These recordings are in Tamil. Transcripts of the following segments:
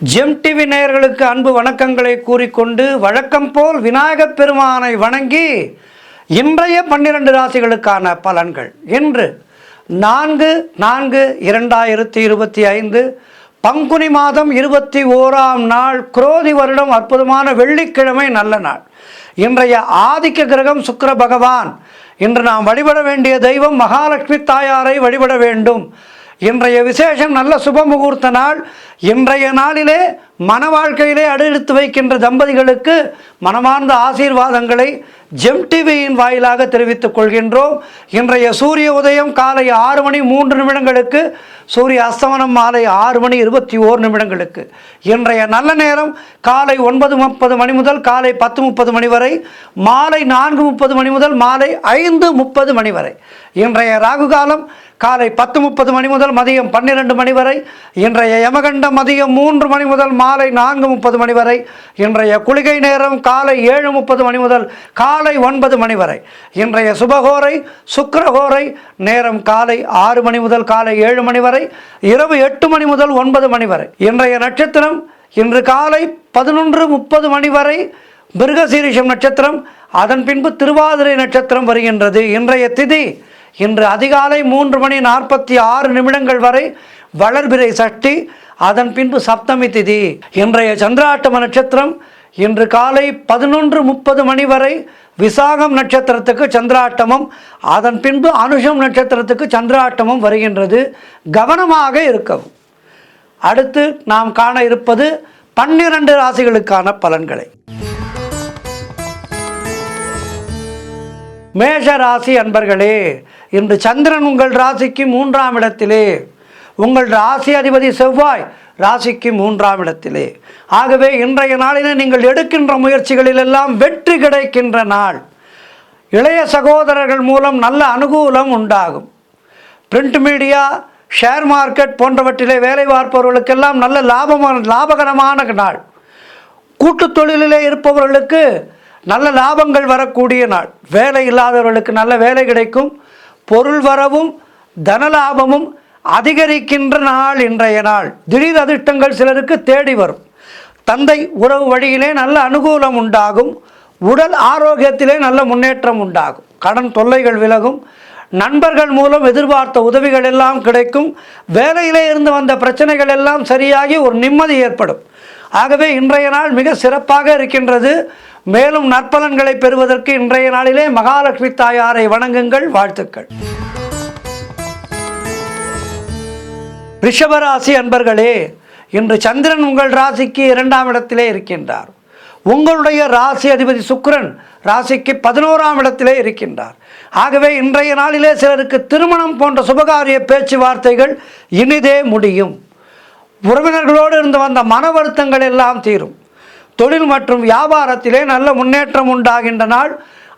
ஜெம் டிவி நேயர்களுக்கு அன்பு வணக்கங்களை கூறிக்கொண்டு வழக்கம் போல் விநாயகப் பெருமானை வணங்கி இன்றைய 12 ராசிகளுக்கான பலன்கள் இன்று 4/4/2025 பங்குனி மாதம் 21ஆம் நாள் குரோதி வருடம் அற்புதமான வெள்ளிக்கிழமை நல்ல நாள். இன்றைய ஆதிக்க கிரகம் சுக்கிர பகவான். இன்று நாம் வழிபட வேண்டிய தெய்வம் மகாலட்சுமி தாயாரை வழிபட வேண்டும். இன்றைய விசேஷம் நல்ல சுப முகூர்த்த நாள். இன்றைய நாளிலே மன வாழ்க்கையிலே அடியெடுத்து வைக்கின்ற தம்பதிகளுக்கு மனமார்ந்த ஆசீர்வாதங்களை ஜெம் டிவியின் வாயிலாக தெரிவித்துக் கொள்கின்றோம். இன்றைய சூரிய உதயம் காலை 6:03 சூரிய அஸ்தமனம் மாலை 6:21 இன்றைய நல்ல நேரம் காலை 9:30 முதல் காலை 10:30 வரை, மாலை 4:30 முதல் மாலை 5:30 வரை. இன்றைய ராகு காலம் காலை 10:30 முதல் மதியம் 12 வரை. இன்றைய யமகண்டம் மதியம் 3 முதல் மாலை 4:30 வரை. இன்றைய குளிகை நேரம் காலை 7:30 முதல் காலை 9 வரை. இன்றைய சுபகோரை சுக்கிரகோரை நேரம் காலை 6 முதல் காலை 7 வரை, இரவு 8 முதல் 9 வரை. இன்றைய நட்சத்திரம் இன்று காலை 11:30 வரை மிருகசீரிஷம் நட்சத்திரம், அதன் பின்பு திருவாதிரை நட்சத்திரம் வருகின்றது. இன்றைய திதி இன்று அதிகாலை 3:46 வரை வளர்பிறை சஷ்டி, அதன் பின்பு சப்தமி திதி. இன்றைய சந்திராட்டம நட்சத்திரம் இன்று காலை 11:30 வரை விசாகம் நட்சத்திரத்துக்கு சந்திராட்டமம், அதன் பின்பு அனுஷம் நட்சத்திரத்துக்கு சந்திராட்டமம் வருகின்றது. கவனமாக இருக்கவும். அடுத்து நாம் காண இருப்பது 12 ராசிகளுக்கான பலன்களை. மேஷ ராசி அன்பர்களே, இன்று சந்திரன் உங்கள் ராசிக்கு 3ஆம் இடத்திலே, உங்கள் ராசி அதிபதி செவ்வாய் ராசிக்கு 3ஆம் இடத்திலே. ஆகவே இன்றைய நாளிலே நீங்கள் எடுக்கின்ற முயற்சிகளிலெல்லாம் வெற்றி கிடைக்கின்ற நாள். இளைய சகோதரர்கள் மூலம் நல்ல அனுகூலம் உண்டாகும். பிரிண்ட் மீடியா, ஷேர் மார்க்கெட் போன்றவற்றிலே வேலை பார்ப்பவர்களுக்கெல்லாம் நல்ல லாபகரமான நாள். கூட்டு தொழிலிலே இருப்பவர்களுக்கு நல்ல லாபங்கள் வரக்கூடிய நாள். வேலை இல்லாதவர்களுக்கு நல்ல வேலை கிடைக்கும். பொருள் வரவும் தனலாபமும் அதிகரிக்கின்ற நாள் இன்றைய நாள். திடீர் அதிர்ஷ்டங்கள் சிலருக்கு தேடி வரும். தந்தை உறவு வழியிலே நல்ல அனுகூலம் உண்டாகும். உடல் ஆரோக்கியத்திலே நல்ல முன்னேற்றம் உண்டாகும். கடன் தொல்லைகள் விலகும். நண்பர்கள் மூலம் எதிர்பார்த்த உதவிகள் எல்லாம் கிடைக்கும். வேலையிலே இருந்து வந்த பிரச்சனைகள் எல்லாம் சரியாகி ஒரு நிம்மதி ஏற்படும். ஆகவே இன்றைய நாள் மிக சிறப்பாக இருக்கின்றது. மேலும் நற்பலன்களை பெறுவதற்கு இன்றைய நாளிலே மகாலட்சுமி தாயாரை வணங்குங்கள். வாழ்த்துக்கள். ரிஷபராசி அன்பர்களே, இன்று சந்திரன் உங்கள் ராசிக்கு 2ஆம் இடத்திலே இருக்கின்றார். உங்களுடைய ராசி அதிபதி சுக்கிரன் ராசிக்கு 11ஆம் இடத்திலே இருக்கின்றார். ஆகவே இன்றைய நாளிலே சிலருக்கு திருமணம் போன்ற சுபகாரிய பேச்சுவார்த்தைகள் இனிதே முடியும். உறவினர்களோடு இருந்து வந்த மன வருத்தங்கள் எல்லாம் தீரும். தொழில் மற்றும் வியாபாரத்திலே நல்ல முன்னேற்றம் உண்டாகின்ற நாள்.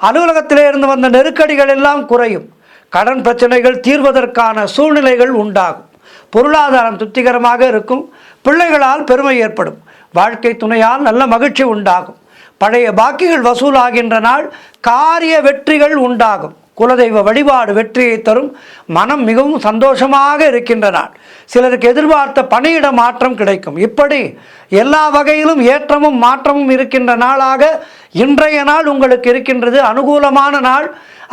அலுவலகத்திலே இருந்து வந்த நெருக்கடிகள் எல்லாம் குறையும். கடன் பிரச்சனைகள் தீர்வதற்கான சூழ்நிலைகள் உண்டாகும். பொருளாதாரம் திருப்திகரமாக இருக்கும். பிள்ளைகளால் பெருமை ஏற்படும். வாழ்க்கை துணையால் நல்ல மகிழ்ச்சி உண்டாகும். பழைய பாக்கிகள் வசூலாகின்ற நாள். காரிய வெற்றிகள் உண்டாகும். குலதெய்வ வழிபாடு வெற்றியை தரும். மனம் மிகவும் சந்தோஷமாக இருக்கின்ற நாள். சிலருக்கு எதிர்பார்த்த பணியிட மாற்றம் கிடைக்கும். இப்படி எல்லா வகையிலும் ஏற்றமும் மாற்றமும் இருக்கின்ற நாளாக இன்றைய நாள் உங்களுக்கு இருக்கின்றது. அனுகூலமான நாள்.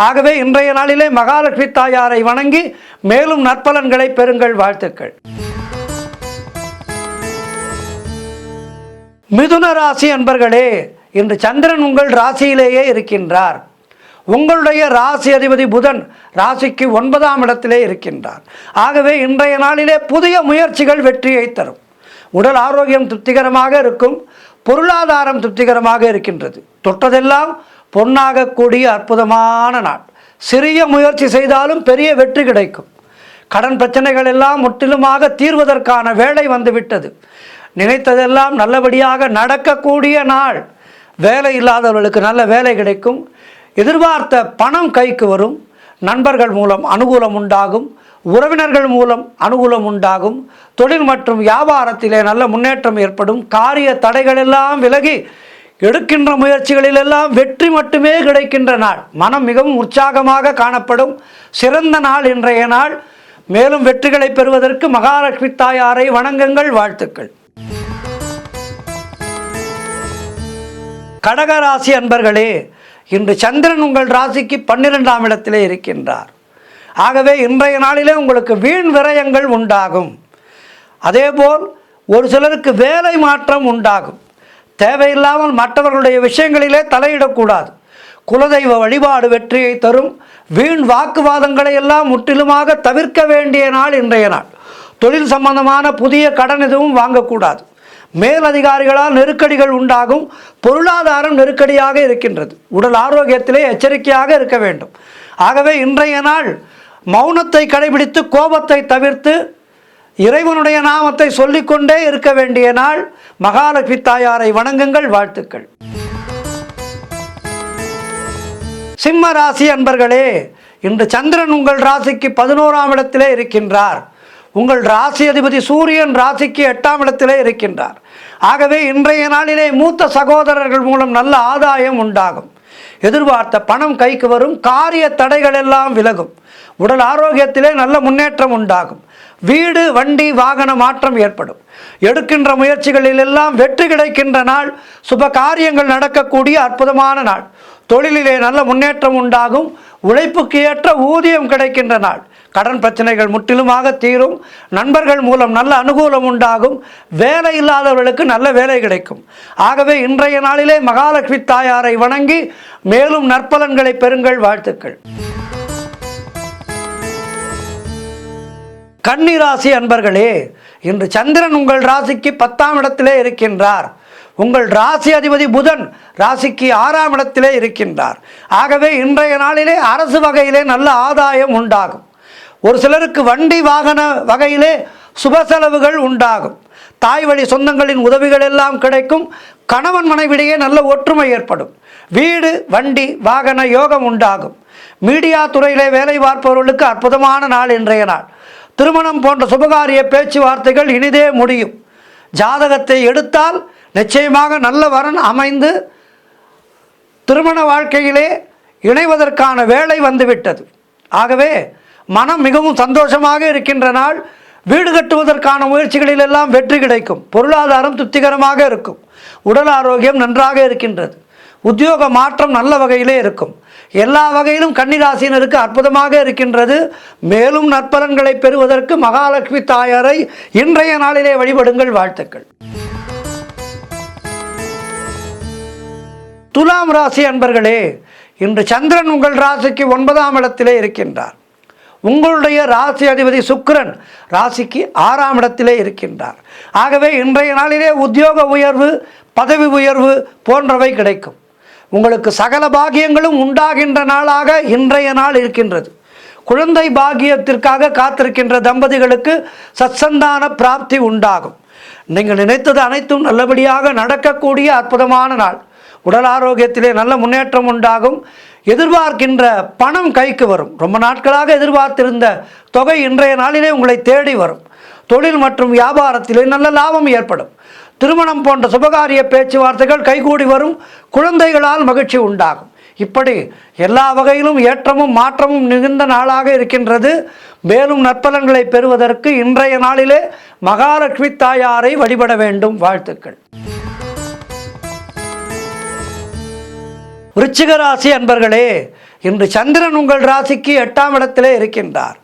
ஆகவே இன்றைய நாளிலே மகாலட்சுமி தாயாரை வணங்கி மேலும் நற்பலன்களை பெறுங்கள். வாழ்த்துக்கள். மிதுன ராசி அன்பர்களே, இன்று சந்திரன் உங்கள் ராசியிலேயே இருக்கின்றார். உங்களுடைய ராசி அதிபதி புதன் ராசிக்கு 9ஆம் இடத்திலே இருக்கின்றார். ஆகவே இன்றைய நாளிலே புதிய முயற்சிகள் வெற்றியை தரும். உடல் ஆரோக்கியம் திருப்திகரமாக இருக்கும். பொருளாதாரம் திருப்திகரமாக இருக்கின்றது. தொட்டதெல்லாம் பொன்னாகக்கூடிய அற்புதமான நாள். சிறிய முயற்சி செய்தாலும் பெரிய வெற்றி கிடைக்கும். கடன் பிரச்சனைகள் எல்லாம் முற்றிலுமாக தீர்வதற்கான வேலை வந்துவிட்டது. நினைத்ததெல்லாம் நல்லபடியாக நடக்கக்கூடிய நாள். வேலை இல்லாதவர்களுக்கு நல்ல வேலை கிடைக்கும். எதிர்பார்த்த பணம் கைக்கு வரும். நண்பர்கள் மூலம் அனுகூலம் உண்டாகும். உறவினர்கள் மூலம் அனுகூலம் உண்டாகும். தொழில் மற்றும் வியாபாரத்திலே நல்ல முன்னேற்றம் ஏற்படும். காரிய தடைகள் எல்லாம் விலகி எடுக்கின்ற முயற்சிகளிலெல்லாம் வெற்றி மட்டுமே கிடைக்கின்ற நாள். மனம் மிகவும் உற்சாகமாக காணப்படும். சிறந்த நாள் இன்றைய நாள். மேலும் வெற்றிகளை பெறுவதற்கு மகாலட்சுமி தாயாரை வணங்குங்கள். வாழ்த்துக்கள். கடகராசி அன்பர்களே, இன்று சந்திரன் உங்கள் ராசிக்கு 12ஆம் இடத்திலே இருக்கின்றார். ஆகவே இன்றைய நாளிலே உங்களுக்கு வீண் விரயங்கள் உண்டாகும். அதேபோல் ஒரு சிலருக்கு வேலை மாற்றம் உண்டாகும். தேவையில்லாமல் மற்றவர்களுடைய விஷயங்களிலே தலையிடக்கூடாது. குலதெய்வ வழிபாடு வெற்றியை தரும். வீண் வாக்குவாதங்களை எல்லாம் முற்றிலுமாக தவிர்க்க வேண்டிய நாள் இன்றைய நாள். தொழில் சம்பந்தமான புதிய கடன் எதுவும் வாங்கக்கூடாது. மேலதிகாரிகளால் நெருக்கடிகள் உண்டாகும். பொருளாதாரம் நெருக்கடியாக இருக்கின்றது. உடல் ஆரோக்கியத்திலே எச்சரிக்கையாக இருக்க வேண்டும். ஆகவே இன்றைய நாள் மௌனத்தை கடைபிடித்து கோபத்தை தவிர்த்து இறைவனுடைய நாமத்தை சொல்லிக்கொண்டே இருக்க வேண்டிய நாள். மகாலட்சுமி தாயாரை வணங்குங்கள். வாழ்த்துக்கள். சிம்ம ராசி அன்பர்களே, இன்று சந்திரன் உங்கள் ராசிக்கு 11ஆம் இடத்திலே இருக்கின்றார். உங்கள் ராசி அதிபதி சூரியன் ராசிக்கு 8ஆம் இடத்திலே இருக்கின்றார். ஆகவே இன்றைய நாளிலே மூத்த சகோதரர்கள் மூலம் நல்ல ஆதாயம் உண்டாகும். எதிர்பார்த்த பணம் கைக்கு வரும். காரிய தடைகள் எல்லாம் விலகும். உடல் ஆரோக்கியத்திலே நல்ல முன்னேற்றம் உண்டாகும். வீடு வண்டி வாகன மாற்றம் ஏற்படும். எடுக்கின்ற முயற்சிகளில் எல்லாம் வெற்றி கிடைக்கின்ற நாள். சுப காரியங்கள் நடக்கக்கூடிய அற்புதமான நாள். தொழிலிலே நல்ல முன்னேற்றம் உண்டாகும். உழைப்புக்கு ஏற்ற ஊதியம் கிடைக்கின்ற நாள். கடன் பிரச்சனைகள் முற்றிலுமாக தீரும். நண்பர்கள் மூலம் நல்ல அனுகூலம் உண்டாகும். வேலை இல்லாதவர்களுக்கு நல்ல வேலை கிடைக்கும். ஆகவே இன்றைய நாளிலே மகாலட்சுமி தாயாரை வணங்கி மேலும் நற்பலன்களை பெறுங்கள். வாழ்த்துக்கள். கன்னி ராசி அன்பர்களே, இன்று சந்திரன் உங்கள் ராசிக்கு 10ஆம் இடத்திலே இருக்கின்றார். உங்கள் ராசி அதிபதி புதன் ராசிக்கு 6ஆம் இடத்திலே இருக்கின்றார். ஆகவே இன்றைய நாளிலே அரசு வகையிலே நல்ல ஆதாயம் உண்டாகும். ஒரு சிலருக்கு வண்டி வாகன வகையிலே சுப செலவுகள் உண்டாகும். தாய் வழி சொந்தங்களின் உதவிகள் எல்லாம் கிடைக்கும். கணவன் மனைவிடையே நல்ல ஒற்றுமை ஏற்படும். வீடு வண்டி வாகன யோகம் உண்டாகும். மீடியா துறையிலே வேலை பார்ப்பவர்களுக்கு அற்புதமான நாள் இன்றைய நாள். திருமணம் போன்ற சுபகாரிய பேச்சுவார்த்தைகள் இனிதே முடியும். ஜாதகத்தை எடுத்தால் நிச்சயமாக நல்ல வரன் அமைந்து திருமண வாழ்க்கையிலே இணைவதற்கான வேலை வந்துவிட்டது. ஆகவே மனம் மிகவும் சந்தோஷமாக இருக்கின்ற நாள். வீடு கட்டுவதற்கான முயற்சிகளில் எல்லாம் வெற்றி கிடைக்கும். பொருளாதாரம் திருப்திகரமாக இருக்கும். உடல் ஆரோக்கியம் நன்றாக இருக்கின்றது. உத்தியோக மாற்றம் நல்ல வகையிலே இருக்கும். எல்லா வகையிலும் கன்னிராசினருக்கு அற்புதமாக இருக்கின்றது. மேலும் நற்பலன்களை பெறுவதற்கு மகாலட்சுமி தாயாரை இன்றைய நாளிலே வழிபடுங்கள். வாழ்த்துக்கள். துலாம் ராசி அன்பர்களே, இன்று சந்திரன் உங்கள் ராசிக்கு 9ஆம் இடத்திலே இருக்கின்றார். உங்களுடைய ராசி அதிபதி சுக்கிரன் ராசிக்கு 6ஆம் இடத்திலே இருக்கின்றார். ஆகவே இன்றைய நாளிலே உத்தியோக உயர்வு பதவி உயர்வு போன்றவை கிடைக்கும். உங்களுக்கு சகல பாகியங்களும் உண்டாகின்ற நாளாக இன்றைய நாள் இருக்கின்றது. குழந்தை பாகியத்திற்காக காத்திருக்கின்ற தம்பதிகளுக்கு சத்சந்தான பிராப்தி உண்டாகும். நீங்கள் நினைத்தது அனைத்தும் நல்லபடியாக நடக்கக்கூடிய அற்புதமான நாள். உடல் ஆரோக்கியத்திலே நல்ல முன்னேற்றம் உண்டாகும். எதிர்பார்க்கின்ற பணம் கைக்கு வரும். ரொம்ப நாட்களாக எதிர்பார்த்திருந்த தொகை இன்றைய நாளிலே உங்களை தேடி வரும். தொழில் மற்றும் வியாபாரத்திலே நல்ல லாபம் ஏற்படும். திருமணம் போன்ற சுபகாரிய பேச்சுவார்த்தைகள் கைகூடி வரும். குழந்தைகளால் மகிழ்ச்சி உண்டாகும். இப்படி எல்லா வகையிலும் ஏற்றமும் மாற்றமும் மிகுந்த நாளாக இருக்கின்றது. மேலும் நற்பலன்களை பெறுவதற்கு இன்றைய நாளிலே மகாலட்சுமி தாயாரை வழிபட வேண்டும். வாழ்த்துக்கள். விருச்சிக ராசி அன்பர்களே, இன்று சந்திரன் உங்கள் ராசிக்கு 8ஆம் இடத்திலே இருக்கின்றார்.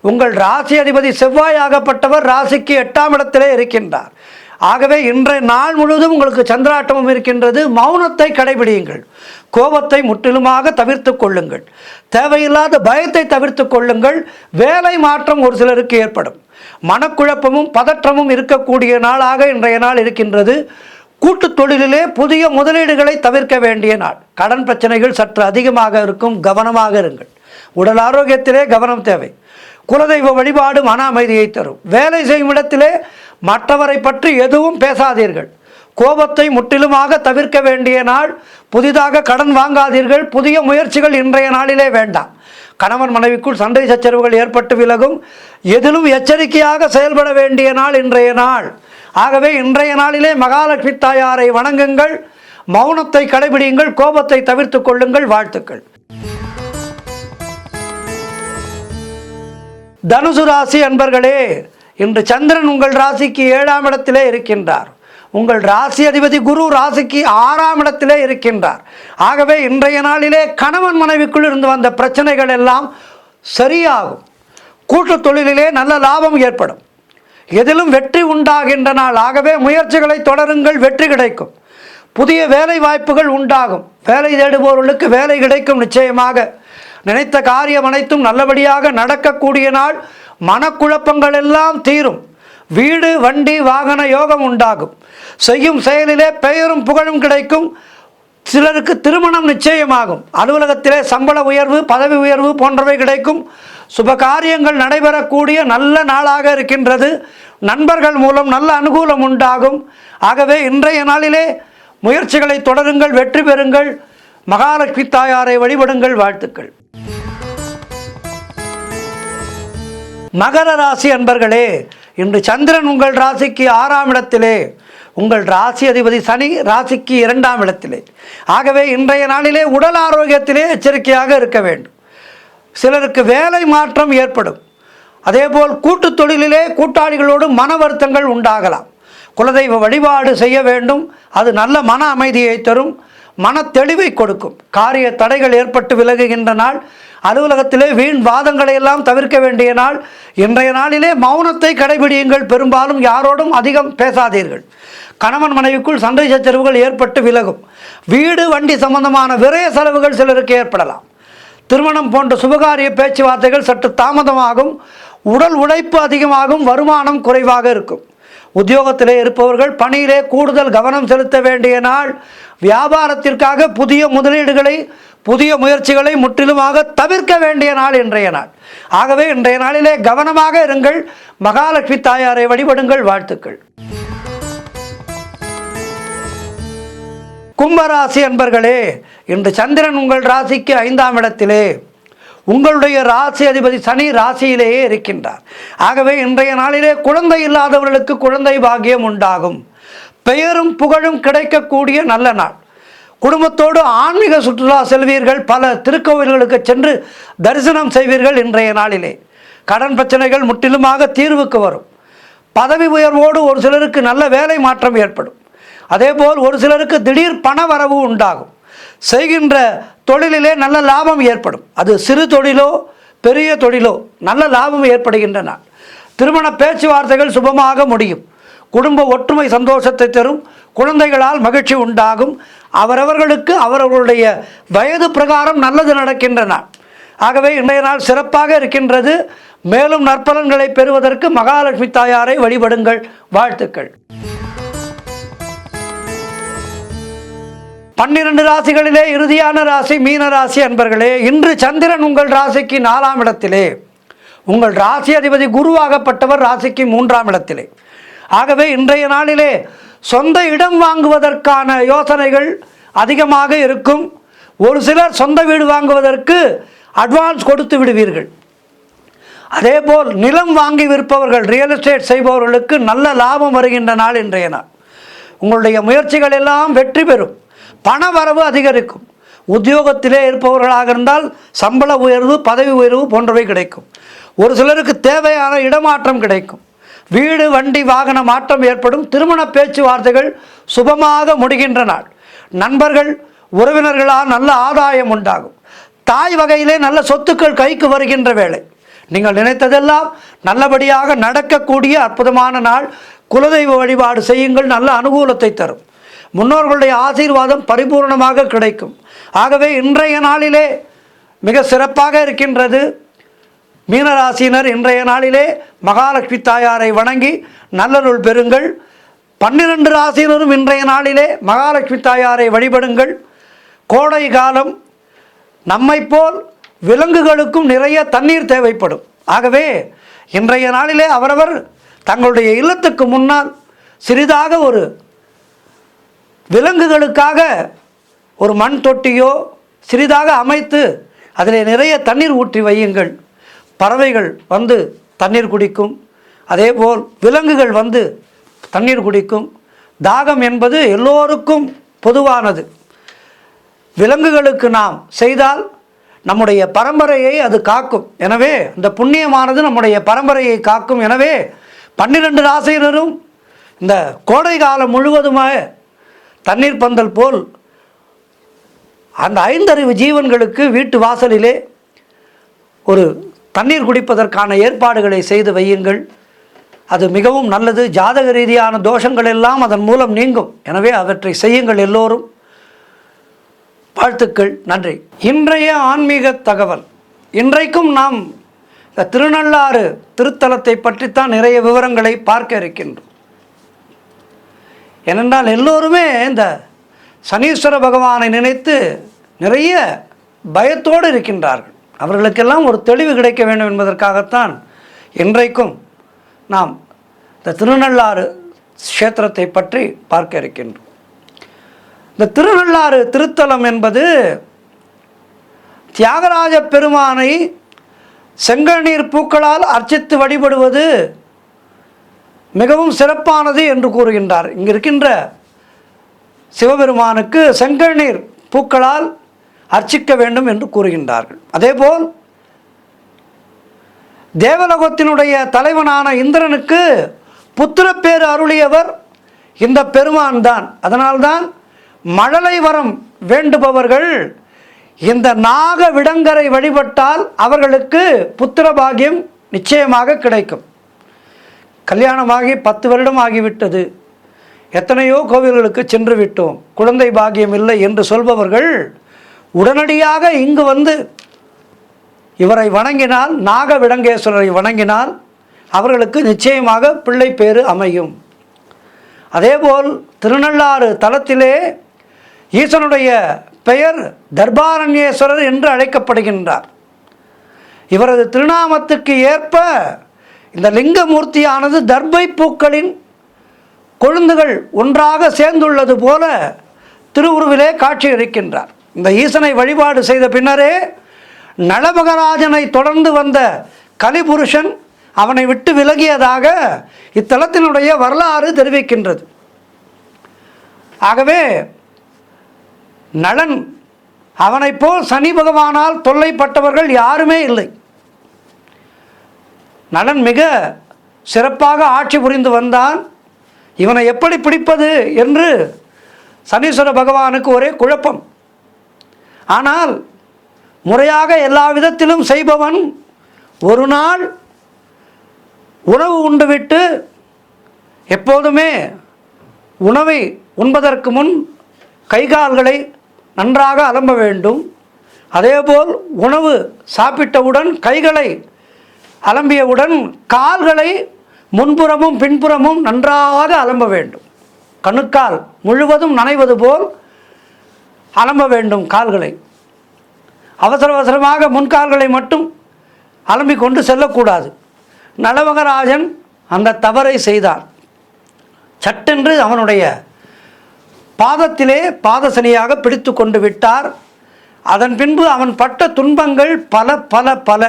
உங்கள் ராசி அதிபதி செவ்வாயாகப்பட்டவர் ராசிக்கு 8ஆம் இடத்திலே இருக்கின்றார். ஆகவே இன்றைய நாள் முழுவதும் உங்களுக்கு சந்திராட்டமும் இருக்கின்றது. மௌனத்தை கடைபிடியுங்கள். கோபத்தை முற்றிலுமாக தவிர்த்து கொள்ளுங்கள். தேவையில்லாத பயத்தை தவிர்த்து கொள்ளுங்கள். வேலை மாற்றம் ஒரு சிலருக்கு ஏற்படும். மனக்குழப்பமும் பதற்றமும் இருக்கக்கூடிய நாளாக இன்றைய நாள் இருக்கின்றது. கூட்டு தொழிலிலே புதிய முதலீடுகளை தவிர்க்க வேண்டிய நாள். கடன் பிரச்சனைகள் சற்று அதிகமாக இருக்கும். கவனமாக இருங்கள். உடல் ஆரோக்கியத்திலே கவனம் தேவை. குலதெய்வ வழிபாடு மன அமைதியை தரும். வேலை செய்யும் இடத்திலே மற்றவரை பற்றி எதுவும் பேசாதீர்கள். கோபத்தை முற்றிலுமாக தவிர்க்க வேண்டிய நாள். புதிதாக கடன் வாங்காதீர்கள். புதிய முயற்சிகள் இன்றைய நாளிலே வேண்டாம். கணவன் மனைவிக்குள் சண்டை சச்சரவுகள் ஏற்பட்டு விலகும். எதிலும் எச்சரிக்கையாக செயல்பட வேண்டிய நாள் இன்றைய நாள். ஆகவே இன்றைய நாளிலே மகாலட்சுமி தாயாரை வணங்குங்கள். மௌனத்தை கடைபிடியுங்கள். கோபத்தை தவிர்த்து கொள்ளுங்கள். வாழ்த்துக்கள். தனுசு ராசி அன்பர்களே, இன்று சந்திரன் உங்கள் ராசிக்கு 7ஆம் இடத்திலே இருக்கின்றார். உங்கள் ராசி அதிபதி குரு ராசிக்கு 6ஆம் இடத்திலே இருக்கின்றார். ஆகவே இன்றைய நாளிலே கணவன் மனைவிக்குள் இருந்து வந்த பிரச்சனைகள் எல்லாம் சரியாகும். கூட்டு தொழிலிலே நல்ல லாபம் ஏற்படும். எதிலும் வெற்றி உண்டாகின்ற நாள். ஆகவே முயற்சிகளை தொடருங்கள், வெற்றி கிடைக்கும். புதிய வேலை வாய்ப்புகள் உண்டாகும். வேலை தேடுபவர்களுக்கு வேலை கிடைக்கும். நிச்சயமாக நினைத்த காரியம் அனைத்தும் நல்லபடியாக நடக்கக்கூடிய நாள். மனக்குழப்பங்கள் எல்லாம் தீரும். வீடு வண்டி வாகன யோகம் உண்டாகும். செய்யும் செயலிலே பெயரும் புகழும் கிடைக்கும். சிலருக்கு திருமணம் நிச்சயமாகும். அலுவலகத்திலே சம்பள உயர்வு, பதவி உயர்வு போன்றவை கிடைக்கும். சுப காரியங்கள் நடைபெறக்கூடிய நல்ல நாளாக இருக்கின்றது. நண்பர்கள் மூலம் நல்ல அனுகூலம் உண்டாகும். ஆகவே இன்றைய நாளிலே முயற்சிகளை தொடருங்கள், வெற்றி பெறுங்கள். மகாலட்சுமி தாயாரை வழிபடுங்கள். வாழ்த்துக்கள். மகர ராசி அன்பர்களே, இன்று சந்திரன் உங்கள் ராசிக்கு 6ஆம் இடத்திலே, உங்கள் ராசி அதிபதி சனி ராசிக்கு 2ஆம் இடத்திலே. ஆகவே இன்றைய நாளிலே உடல் ஆரோக்கியத்திலே எச்சரிக்கையாக இருக்க வேண்டும். சிலருக்கு வேலை மாற்றம் ஏற்படும். அதேபோல் கூட்டு தொழிலிலே கூட்டாளிகளோடு மன வருத்தங்கள் உண்டாகலாம். குலதெய்வ வழிபாடு செய்ய வேண்டும். அது நல்ல மன அமைதியை தரும், மன தெளிவை கொடுக்கும். காரிய தடைகள் ஏற்பட்டு விலகுகின்ற நாள். அலுவலகத்திலே வீண் வாதங்களை எல்லாம் தவிர்க்க வேண்டிய நாள். இன்றைய நாளிலே மௌனத்தை கடைபிடியுங்கள். பெரும்பாலும் யாரோடும் அதிகம் பேசாதீர்கள். கணவன் மனைவிக்குள் சண்டை சச்சரவுகள் ஏற்பட்டு விலகும். வீடு வண்டி சம்பந்தமான விரய செலவுகள் சிலருக்கு ஏற்படலாம். திருமணம் போன்ற சுபகாரிய பேச்சுவார்த்தைகள் சற்று தாமதமாகும். உடல் உழைப்பு அதிகமாகும். வருமானம் குறைவாக இருக்கும். உத்தியோகத்திலே இருப்பவர்கள் பணியிலே கூடுதல் கவனம் செலுத்த வேண்டிய நாள். வியாபாரத்திற்காக புதிய முதலீடுகளை, புதிய முயற்சிகளை முற்றிலுமாக தவிர்க்க வேண்டிய நாள் இன்றைய நாள். ஆகவே இன்றைய நாளிலே கவனமாக இருங்கள். மகாலட்சுமி தாயாரை வழிபடுங்கள். வாழ்த்துக்கள். கும்பராசி அன்பர்களே, இன்று சந்திரன் உங்கள் ராசிக்கு 5ஆம் இடத்திலே, உங்களுடைய ராசி அதிபதி சனி ராசியிலேயே இருக்கின்றார். ஆகவே இன்றைய நாளிலே குழந்தை இல்லாதவர்களுக்கு குழந்தை பாக்கியம் உண்டாகும். பெயரும் புகழும் கிடைக்கக்கூடிய நல்ல நாள். குடும்பத்தோடு ஆன்மீக சுற்றுலா செல்வீர்கள். பல திருக்கோவில்களுக்கு சென்று தரிசனம் செய்வீர்கள். இன்றைய நாளிலே கடன் பிரச்சனைகள் முற்றிலுமாக தீர்வுக்கு வரும். பதவி உயர்வோடு ஒரு சிலருக்கு நல்ல வேலை மாற்றம் ஏற்படும். அதேபோல் ஒரு சிலருக்கு திடீர் பண வரவு உண்டாகும். செய்கின்ற தொழிலிலே நல்ல லாபம் ஏற்படும். அது சிறு தொழிலோ பெரிய தொழிலோ நல்ல லாபம் ஏற்படுகின்ற நாள். திருமண பேச்சுவார்த்தைகள் சுபமாக முடியும். குடும்ப ஒற்றுமை சந்தோஷத்தை தரும். குழந்தைகளால் மகிழ்ச்சி உண்டாகும். அவரவர்களுக்கு அவரவர்களுடைய வயது பிரகாரம் நல்லது நடக்கின்ற நாள். ஆகவே இன்றைய நாள் சிறப்பாக இருக்கின்றது. மேலும் நற்பலன்களை பெறுவதற்கு மகாலட்சுமி தாயாரை வழிபடுங்கள். வாழ்த்துக்கள். 12 ராசிகளிலே இறுதியான ராசி மீன ராசி அன்பர்களே, இன்று சந்திரன் உங்கள் ராசிக்கு 4ஆம் இடத்திலே, உங்கள் ராசி அதிபதி குருவாகப்பட்டவர் ராசிக்கு 3ஆம் இடத்திலே. ஆகவே இன்றைய நாளிலே சொந்த இடம் வாங்குவதற்கான யோசனைகள் அதிகமாக இருக்கும். ஒரு சிலர் சொந்த வீடு வாங்குவதற்கு அட்வான்ஸ் கொடுத்து விடுவீர்கள். அதேபோல் நிலம் வாங்கி விற்பவர்கள், ரியல் எஸ்டேட் செய்பவர்களுக்கு நல்ல லாபம் வருகின்ற நாள் இன்றைய நாள். உங்களுடைய முயற்சிகள் எல்லாம் வெற்றி பெறும். பண வரவு அதிகரிக்கும். உத்தியோகத்திலே இருப்பவர்களாக இருந்தால் சம்பள உயர்வு, பதவி உயர்வு போன்றவை கிடைக்கும். ஒரு சிலருக்கு தேவையான இடமாற்றம் கிடைக்கும். வீடு வண்டி வாகன மாற்றம் ஏற்படும். திருமண பேச்சுவார்த்தைகள் சுபமாக முடிகின்ற நாள். நண்பர்கள் உறவினர்களால் நல்ல ஆதாயம் உண்டாகும். தாய் வகையிலே நல்ல சொத்துக்கள் கைக்கு வருகின்ற வேளை. நீங்கள் நினைத்ததெல்லாம் நல்லபடியாக நடக்கக்கூடிய அற்புதமான நாள். குலதெய்வ வழிபாடு செய்யுங்கள். நல்ல அனுகூலத்தை தரும். முன்னோர்களுடைய ஆசீர்வாதம் பரிபூர்ணமாக கிடைக்கும். ஆகவே இன்றைய நாளிலே மிக சிறப்பாக இருக்கின்றது. மீனராசினர் இன்றைய நாளிலே மகாலட்சுமி தாயாரை வணங்கி நல்லருள் பெறுங்கள். 12 ராசியினரும் இன்றைய நாளிலே மகாலட்சுமி தாயாரை வழிபடுங்கள். கோடை காலம். நம்மை போல் விலங்குகளுக்கும் நிறைய தண்ணீர் தேவைப்படும். ஆகவே இன்றைய நாளிலே அவரவர் தங்களுடைய இல்லத்துக்கு முன்னால் சிறிதாக ஒரு விலங்குகளுக்காக ஒரு மண் தொட்டியோ சிறிதாக அமைத்து அதில் நிறைய தண்ணீர் ஊற்றி வையுங்கள். பறவைகள் வந்து தண்ணீர் குடிக்கும். அதேபோல் விலங்குகள் வந்து தண்ணீர் குடிக்கும். தாகம் என்பது எல்லோருக்கும் பொதுவானது. விலங்குகளுக்கு நாம் செய்தால் நம்முடைய பரம்பரையை அது காக்கும். எனவே இந்த புண்ணியமானது நம்முடைய பரம்பரையை காக்கும். எனவே 12 ராசியினரும் இந்த கோடை காலம் முழுவதுமாக தண்ணீர் பந்தல் போல் அந்த ஐந்தறிவு ஜீவன்களுக்கு வீட்டு வாசலிலே ஒரு தண்ணீர் குடிப்பதற்கான ஏற்பாடுகளை செய்து வையுங்கள். அது மிகவும் நல்லது. ஜாதக ரீதியான தோஷங்கள் எல்லாம் அதன் மூலம் நீங்கும். எனவே அவற்றை செய்யுங்கள் எல்லோரும். வாழ்த்துக்கள். நன்றி. இன்றைய ஆன்மீக தகவல். இன்றைக்கும் நாம் இந்த திருநள்ளாறு திருத்தலத்தை பற்றித்தான் நிறைய விவரங்களை பார்க்க இருக்கின்றோம். ஏனென்றால் எல்லோருமே இந்த சனீஸ்வர பகவானை நினைத்து நிறைய பயத்தோடு இருக்கின்றார்கள். அவர்களுக்கெல்லாம் ஒரு தெளிவு கிடைக்க வேண்டும் என்பதற்காகத்தான் இன்றைக்கும் நாம் இந்த திருநள்ளாறு க்ஷேத்திரத்தை பற்றி பார்க்க இருக்கின்றோம். இந்த திருநள்ளாறு திருத்தலம் என்பது தியாகராஜ பெருமானை செங்கநீர் பூக்களால் அர்ச்சித்து வழிபடுவது மிகவும் சிறப்பானது என்று கூறுகின்றார். இங்கு இருக்கின்ற சிவபெருமானுக்கு செங்கநீர் பூக்களால் அர்ச்சிக்க வேண்டும் என்று கூறுகின்றார்கள். அதேபோல் தேவலோகத்தினுடைய தலைவனான இந்திரனுக்கு புத்திரப்பேறு அருளியவர் இந்த பெருமான் தான். அதனால்தான் மழலை வரம் வேண்டுபவர்கள் இந்த நாக விடங்கரை வழிபட்டால் அவர்களுக்கு புத்திர பாக்கியம் நிச்சயமாக கிடைக்கும். கல்யாணமாகி 10 வருடம் ஆகிவிட்டது, எத்தனையோ கோவில்களுக்கு சென்று விட்டோம், குழந்தை பாக்கியம் இல்லை என்று சொல்பவர்கள் உடனடியாக இங்கு வந்து இவரை வணங்கினால், நாக விடங்கேஸ்வரரை வணங்கினால் அவர்களுக்கு நிச்சயமாக பிள்ளை பேறு அமையும். அதேபோல் திருநள்ளாறு தலத்திலே ஈசனுடைய பெயர் தர்பாரண்யேஸ்வரர் என்று அழைக்கப்படுகின்றார். இவரது திருநாமத்துக்கு ஏற்ப இந்த லிங்கமூர்த்தியானது தர்பை பூக்களின் கொழுந்துகள் ஒன்றாக சேர்ந்துள்ளது போல திருவுருவிலே காட்சியளிக்கின்றார். இந்த ஈசனை வழிபாடு செய்த பின்னரே நளமகராஜனை தொடர்ந்து வந்த கலிபுருஷன் அவனை விட்டு விலகியதாக இத்தலத்தினுடைய வரலாறு தெரிவிக்கின்றது. ஆகவே நளன் அவனைப் போல் சனி பகவானால் தொல்லைப்பட்டவர்கள் யாருமே இல்லை. நளன் மிக சிறப்பாக ஆட்சி புரிந்து வந்தான். இவனை எப்படி பிடிப்பது என்று சனீஸ்வர பகவானுக்கு ஒரே குழப்பம். ஆனால் முறையாக எல்லா விதத்திலும் செய்பவன் ஒரு நாள் உணவு உண்டுவிட்டு எப்போதுமே உணவை உண்பதற்கு முன் கைகால்களை நன்றாக அலம்ப வேண்டும். அதேபோல் உணவு சாப்பிட்டவுடன் கைகளை அலம்பியவுடன் கால்களை முன்புறமும் பின்புறமும் நன்றாக அலம்ப வேண்டும். கணுக்கால் முழுவதும் நனைவது போல் அலம்ப வேண்டும் கால்களை. அவசர அவசரமாக முன்கால்களை மட்டும் அலம்பிக் கொண்டு செல்லக்கூடாது. நளமகராஜன் அந்த தவறை செய்தான். சட்டென்று அவனுடைய பாதத்திலே பாதசனியாக பிடித்து கொண்டு விட்டார். அதன் பின்பு அவன் பட்ட துன்பங்கள் பல பல பல.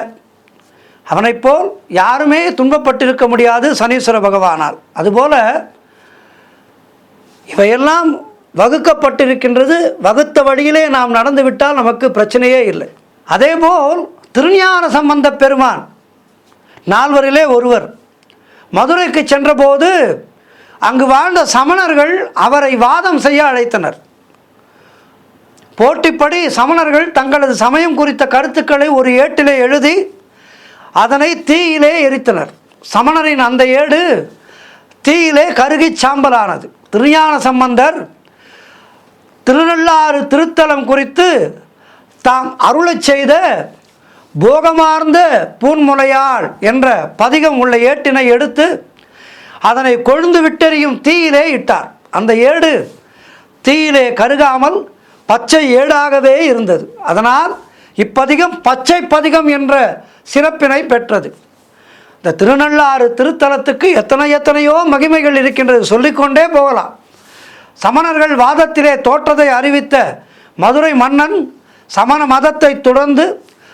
அவனைப் போல் யாருமே துன்பப்பட்டிருக்க முடியாது சனீஸ்வர பகவானால். அதுபோல இவையெல்லாம் வகுக்கப்பட்டிருக்கின்றது. வகுத்த வழியிலே நாம் நடந்துவிட்டால் நமக்கு பிரச்சனையே இல்லை. அதேபோல் திருஞான சம்பந்த பெருமான் நால்வரிலே ஒருவர் மதுரைக்கு சென்றபோது அங்கு வாழ்ந்த சமணர்கள் அவரை வாதம் செய்ய அழைத்தனர். போட்டிப்படி சமணர்கள் தங்களது சமயம் குறித்த கருத்துக்களை ஒரு ஏட்டிலே எழுதி அதனை தீயிலே எரித்தனர். சமணரின் அந்த ஏடு தீயிலே கருகி சாம்பலானது. திருஞான சம்பந்தர் திருநள்ளாறு திருத்தலம் குறித்து தாம் அருளச் செய்த போகமார்ந்த பூன்முலையாள் என்ற பதிகம் உள்ள ஏட்டினை எடுத்து அதனை கொழுந்து விட்டெறியும் தீயிலே இட்டார். அந்த ஏடு தீயிலே கருகாமல் பச்சை ஏடாகவே இருந்தது. அதனால் இப்பதிகம் பச்சை பதிகம் என்ற சிறப்பினை பெற்றது. இந்த திருநள்ளாறு திருத்தலத்துக்கு எத்தனையோ மகிமைகள் இருக்கின்றது, சொல்லிக்கொண்டே போகலாம். சமணர்கள் வாதத்திலே தோற்றதை அறிவித்த மதுரை மன்னன் சமண மதத்தை தொடர்ந்து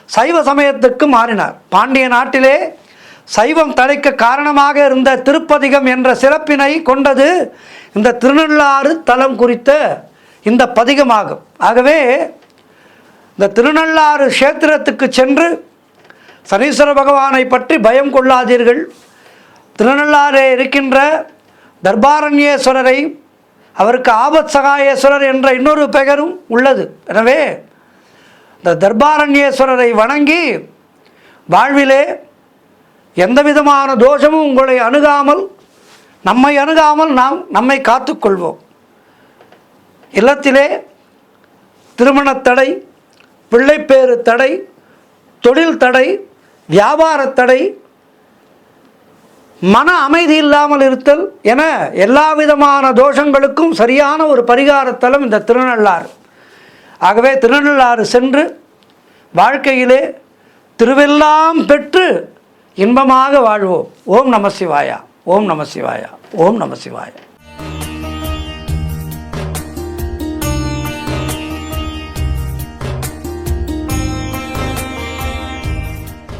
சைவ சமயத்துக்கு மாறினார். பாண்டிய நாட்டிலே சைவம் தழைக்க காரணமாக இருந்த திருப்பதிகம் என்ற சிறப்பினை கொண்டது இந்த திருநள்ளாறு தலம் குறித்த இந்த பதிகமாகும். ஆகவே இந்த திருநள்ளாறு க்ஷேத்திரத்துக்கு சென்று சனீஸ்வர பகவானை பற்றி பயம் கொள்ளாதீர்கள். திருநள்ளாறே இருக்கின்ற தர்பாரண்யேஸ்வரரை, அவருக்கு ஆபத் சகாயேஸ்வரர் என்ற இன்னொரு பெயரும் உள்ளது. எனவே இந்த தர்பாரண்யேஸ்வரரை வணங்கி வாழ்விலே எந்த விதமான தோஷமும் உங்களை அணுகாமல், நம்மை அணுகாமல் நாம் நம்மை காத்துக்கொள்வோம். இல்லத்திலே திருமணத்தடை, பிள்ளைப்பேறு தடை, தொழில் தடை, வியாபார தடை, மன அமைதி இல்லாமல் இருத்தல் என எல்லா விதமான தோஷங்களுக்கும் சரியான ஒரு பரிகாரத்தலம் இந்த திருநள்ளாறு. ஆகவே திருநள்ளாறு சென்று வாழ்க்கையிலே திருவெல்லாம் பெற்று இன்பமாக வாழ்வோம். ஓம் நம சிவாயா, ஓம் நம சிவாயா, ஓம் நம சிவாயா.